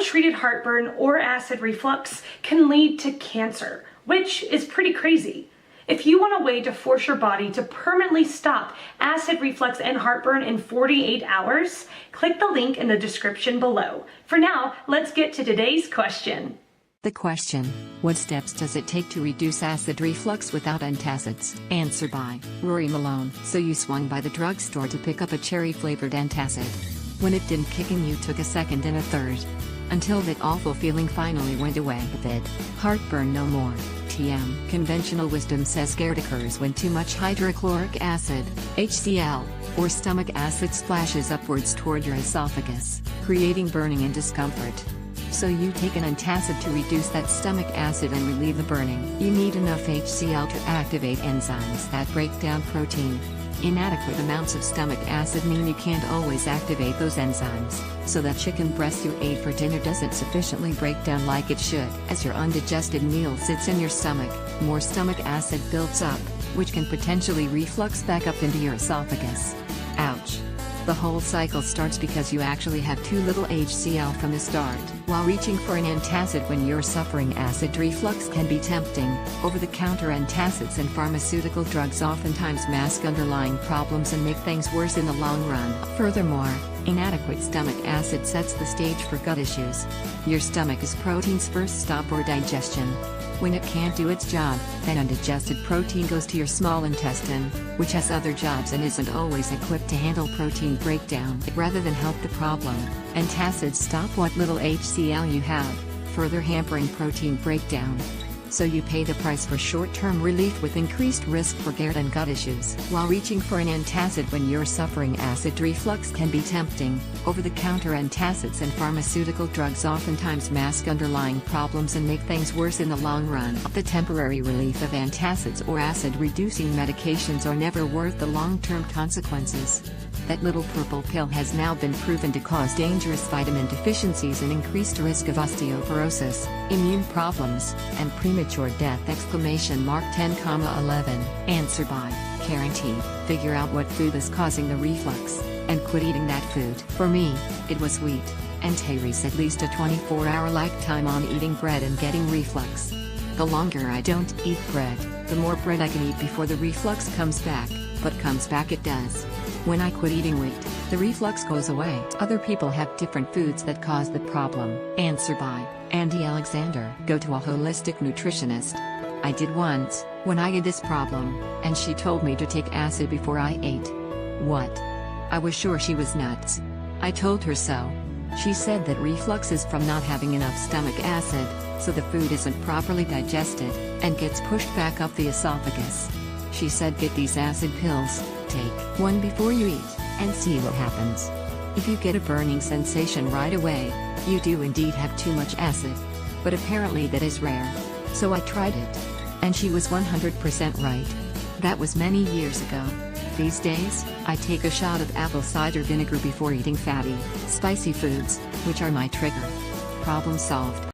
untreated heartburn or acid reflux can lead to cancer, which is pretty crazy. If you want a way to force your body to permanently stop acid reflux and heartburn in 48 hours, click the link in the description below. For now, let's get to today's question. The question: what steps does it take to reduce acid reflux without antacids? Answer by Rory Malone. So you swung by the drugstore to pick up a cherry-flavored antacid. When it didn't kick in, you took a second and a third. Until that awful feeling finally went away with it. Heartburn no more. TM. Conventional wisdom says GERD occurs when too much hydrochloric acid, HCl, or stomach acid splashes upwards toward your esophagus, creating burning and discomfort. So you take an antacid to reduce that stomach acid and relieve the burning. You need enough HCl to activate enzymes that break down protein. Inadequate amounts of stomach acid mean you can't always activate those enzymes, so that chicken breast you ate for dinner doesn't sufficiently break down like it should. As your undigested meal sits in your stomach, more stomach acid builds up, which can potentially reflux back up into your esophagus. Ouch. The whole cycle starts because you actually have too little HCl from the start. While reaching for an antacid when you're suffering acid reflux can be tempting, over-the-counter antacids and pharmaceutical drugs oftentimes mask underlying problems and make things worse in the long run. Furthermore, inadequate stomach acid sets the stage for gut issues. Your stomach is protein's first stop for digestion. When it can't do its job, then undigested protein goes to your small intestine, which has other jobs and isn't always equipped to handle protein breakdown. Rather than help the problem, antacids stop what little HCl you have, further hampering protein breakdown. So you pay the price for short-term relief with increased risk for GERD and gut issues. While reaching for an antacid when you're suffering acid reflux can be tempting, over-the-counter antacids and pharmaceutical drugs oftentimes mask underlying problems and make things worse in the long run. The temporary relief of antacids or acid-reducing medications are never worth the long-term consequences. That little purple pill has now been proven to cause dangerous vitamin deficiencies and increased risk of osteoporosis, immune problems, and premature death! 10,11. Answer by Karen T. Figure out what food is causing the reflux, and quit eating that food. For me, it was wheat, and Terry's at least a 24-hour lifetime on eating bread and getting reflux. The longer I don't eat bread, the more bread I can eat before the reflux comes back, but comes back it does. When I quit eating wheat, the reflux goes away. Other people have different foods that cause the problem. Answer by Andy Alexander. Go to a holistic nutritionist. I did once, when I had this problem, and she told me to take acid before I ate. What? I was sure she was nuts. I told her so. She said that reflux is from not having enough stomach acid, so the food isn't properly digested, and gets pushed back up the esophagus. She said get these acid pills, take one before you eat, and see what happens. If you get a burning sensation right away, you do indeed have too much acid. But apparently that is rare. So I tried it. And she was 100% right. That was many years ago. These days, I take a shot of apple cider vinegar before eating fatty, spicy foods, which are my trigger. Problem solved.